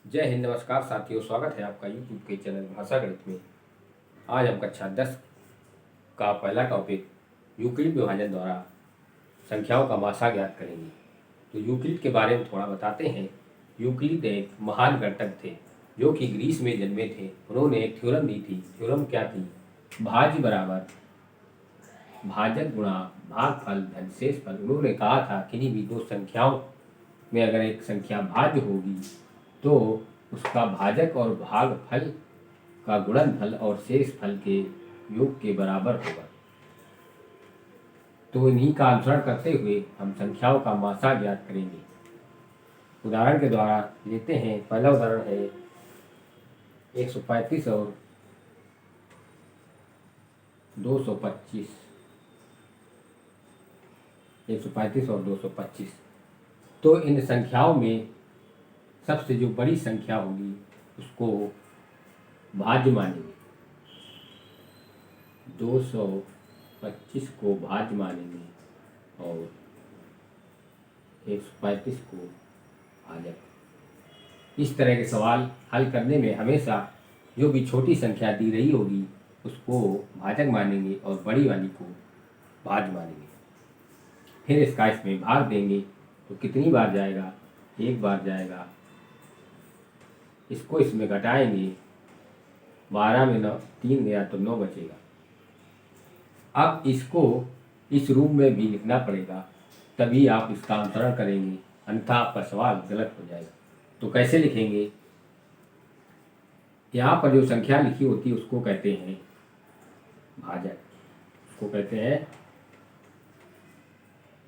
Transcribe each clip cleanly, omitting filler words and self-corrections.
जय हिंद, नमस्कार साथियों। स्वागत है आपका यूट्यूब के चैनल भाषा गणित में। आज हम कक्षा 10 का पहला टॉपिक यूक्लिड विभाजन द्वारा संख्याओं का मासा ज्ञात करेंगे। तो यूक्लिड के बारे में थोड़ा बताते हैं। यूक्लिड एक महान गणितज्ञ थे जो कि ग्रीस में जन्मे थे। उन्होंने एक थ्योरम दी थी। थ्योरम क्या थी? भाज्य बराबर भाजक गुणा भागफल धन शेषफल। उन्होंने कहा था किन्हीं भी दो संख्याओं में अगर एक संख्या भाज्य होगी तो उसका भाजक और भागफल का गुणनफल और शेषफल के योग के बराबर होगा। तो इन्हीं का अनुसरण करते हुए हम संख्याओं का मासा ज्ञात करेंगे। उदाहरण के द्वारा लेते हैं। पहला उदाहरण है 135 और 225। 135 और 225। तो इन संख्याओं में सबसे जो बड़ी संख्या होगी उसको भाज्य मानेंगे। 225 को भाज्य मानेंगे और 135 को भाजक। इस तरह के सवाल हल करने में हमेशा जो भी छोटी संख्या दी रही होगी उसको भाजक मानेंगे और बड़ी वाली को भाज्य मानेंगे। फिर इसका इसमें भाग देंगे तो कितनी बार जाएगा? एक बार जाएगा। इसको इसमें घटाएंगे। 12 में 3 गया तो 9 बचेगा। अब इसको इस रूप में भी लिखना पड़ेगा, तभी आप इसका अनुसरण करेंगे, अन्यथा आपका सवाल गलत हो जाएगा। तो कैसे लिखेंगे? यहाँ पर जो संख्या लिखी होती है उसको कहते हैं भाजक। उसको कहते हैं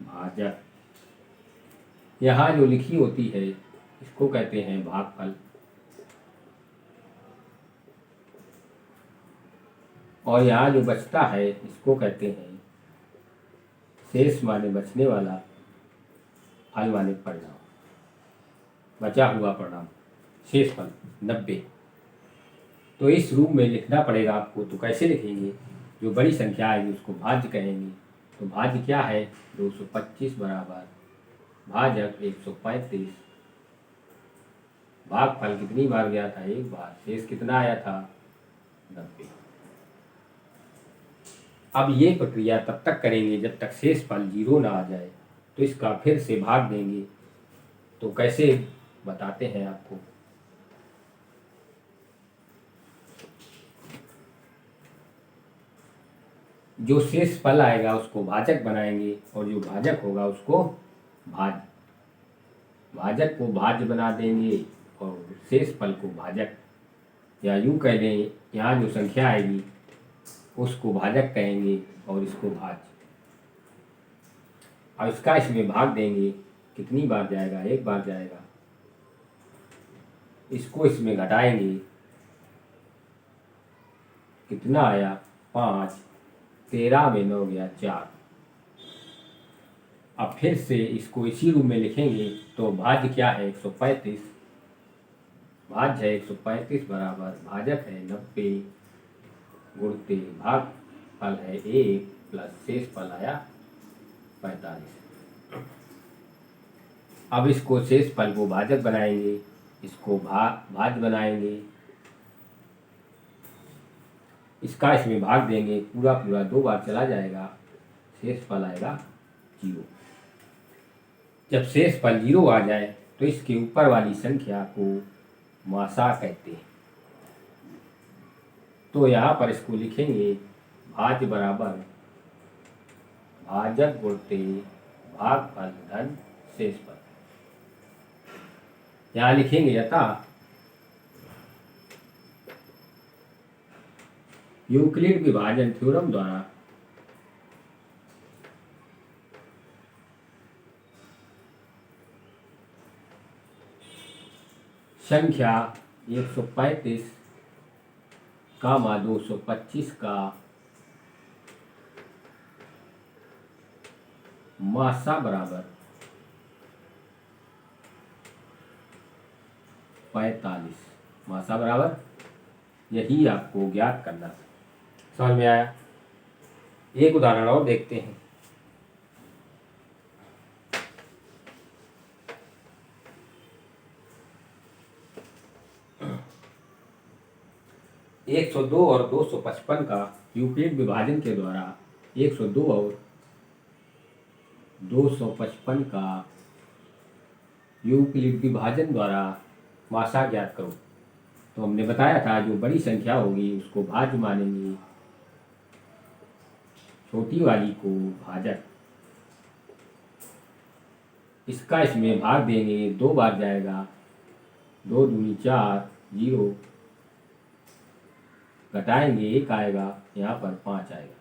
भाजक। यहाँ जो लिखी होती है इसको कहते हैं भागफल। और यहाँ जो बचता है इसको कहते हैं शेष माने बचने वाला, फल माने परिणाम, बचा हुआ परिणाम, शेषफल 90। तो इस रूप में लिखना पड़ेगा आपको। तो कैसे लिखेंगे? जो बड़ी संख्या आएगी उसको भाज्य कहेंगे। तो भाज्य क्या है? 225 बराबर भाजक 135। भागफल कितनी बार गया था? एक बार। शेष कितना आया था? 90। अब ये प्रक्रिया तब तक करेंगे जब तक शेषफल 0 ना आ जाए। तो इसका फिर से भाग देंगे। तो कैसे बताते हैं आपको। जो शेषफल आएगा उसको भाजक बनाएंगे और जो भाजक होगा उसको भाज्य। भाजक को भाज्य बना देंगे और शेषफल को भाजक, या यूँ कह दें यहाँ जो संख्या आएगी उसको भाजक कहेंगे और इसको भाज्य। अब इसका इसमें भाग देंगे। कितनी बार जाएगा? एक बार जाएगा। इसको इसमें घटाएंगे। कितना आया? 5। 13 में 9 गया 4। अब फिर से इसको इसी रूप में लिखेंगे। तो भाज्य क्या है? 135। भाज्य है 135 बराबर भाजक है 90 गुणते भागफल है 1 प्लस शेषफल आया 45। अब इसको शेषफल को भाजक बनाएंगे, इसको भाज्य बनाएंगे। इसका इसमें भाग देंगे। पूरा पूरा 2 बार चला जाएगा। शेषफल आएगा 0। जब शेषफल 0 आ जाए तो इसके ऊपर वाली संख्या को मासा कहते हैं। तो यहाँ पर इसको लिखेंगे भाज्य बराबर भाजक गुणते भागफल धन शेषफल। यहाँ लिखेंगे अतः यूक्लिड विभाजन थ्योरम द्वारा संख्या 135 कामा 225 का मासा बराबर 45। मासा बराबर यही आपको ज्ञात करना है। समझ में आया? एक उदाहरण और देखते हैं। 102 और 255 का यूक्लिड विभाजन के द्वारा 102 और 255 का यूक्लिड विभाजन द्वारा मासा ज्ञात करो। तो हमने बताया था जो बड़ी संख्या होगी उसको भाज्य मानेंगे, छोटी वाली को भाजक। इसका इसमें भाग देंगे, 2 बार जाएगा, 2 दूनी 4, 0 घटाएंगे 1 आएगा, यहाँ पर 5 आएगा।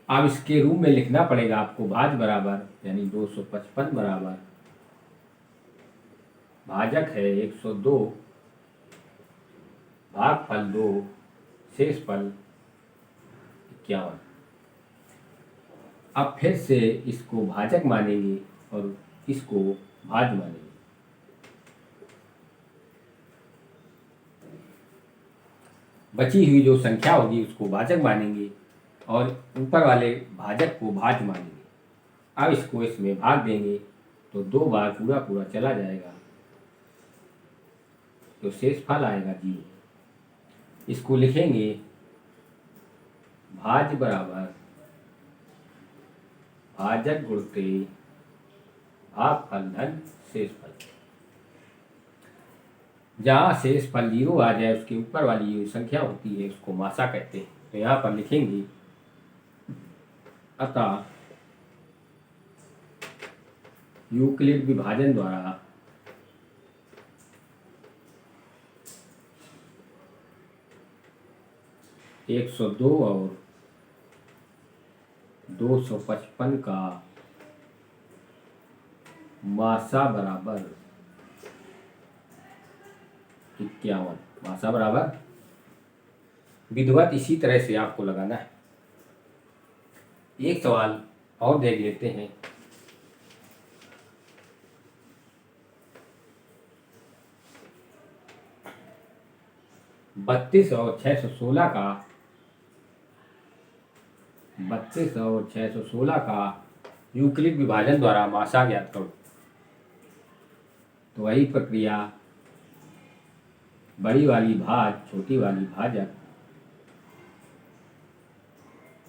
अब इसके रूप में लिखना पड़ेगा आपको भाज्य बराबर, यानी 255 बराबर भाजक है 102 भागफल 2 शेषफल 51। अब फिर से इसको भाजक मानेंगे और इसको भाज्य मानेंगे। बची हुई जो संख्या होगी उसको भाजक मानेंगे और ऊपर वाले भाजक को भाज्य मानेंगे। अब इसको इसमें भाग देंगे तो 2 बार पूरा पूरा चला जाएगा, तो शेषफल आएगा 0। इसको लिखेंगे भाज्य बराबर भाजक गुणते भागफल धन शेषफल। जहाँ शेषफल 0 आ जाए उसके ऊपर वाली जो संख्या होती है उसको मासा कहते हैं। तो यहाँ पर लिखेंगे अतः यूक्लिड विभाजन द्वारा एक 102 और 255 का मासा बराबर 51। मासा बराबर विधिवत इसी तरह से आपको लगाना है। एक सवाल और देख लेते हैं। बत्तीस और 616 का यूक्लिड विभाजन द्वारा मासा ज्ञात करो। तो वही प्रक्रिया, बड़ी वाली भाज छोटी वाली भाजक।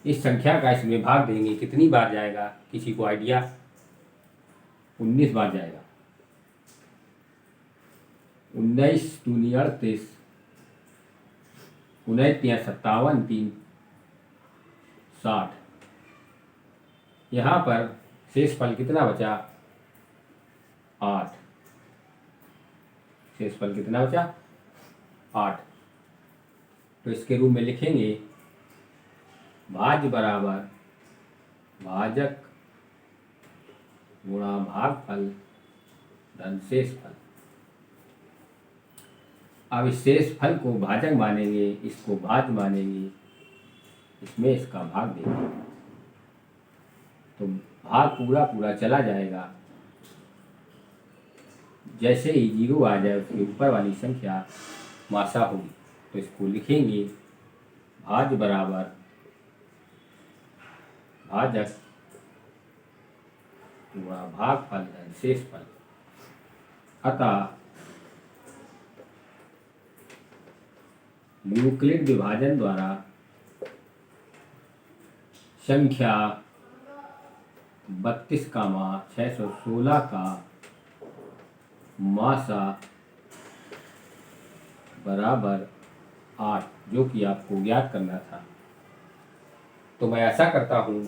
इस संख्या का इसमें भाग देंगे, कितनी बार जाएगा किसी को आइडिया? 19 बार जाएगा। 19 दूनी 38, 19 तिया 57, 3 60। यहाँ पर शेषफल कितना बचा? 8। शेषफल कितना बचा? 8। तो इसके रूप में लिखेंगे भाज्य बराबर भाजक गुणा भागफल धन शेषफल। अब इस शेषफल को भाजक मानेंगे, इसको भाज्य मानेंगे, इसमें इसका भाग देंगे तो भाग पूरा पूरा चला जाएगा। जैसे ही 0 आ जाए उसके ऊपर वाली संख्या मासा होगी। तो इसको लिखेंगे भाज्य बराबर भाजक गुणा भागफल धन शेषफल। अतः यूक्लिड विभाजन द्वारा संख्या 32 का 616 का मासा बराबर 8, जो कि आपको ज्ञात करना था। तो मैं आशा करता हूँ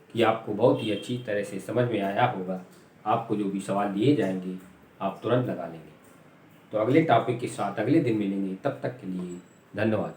कि आपको बहुत ही अच्छी तरह से समझ में आया होगा। आपको जो भी सवाल दिए जाएंगे आप तुरंत लगा लेंगे। तो अगले टॉपिक के साथ अगले दिन मिलेंगे। तब तक के लिए धन्यवाद।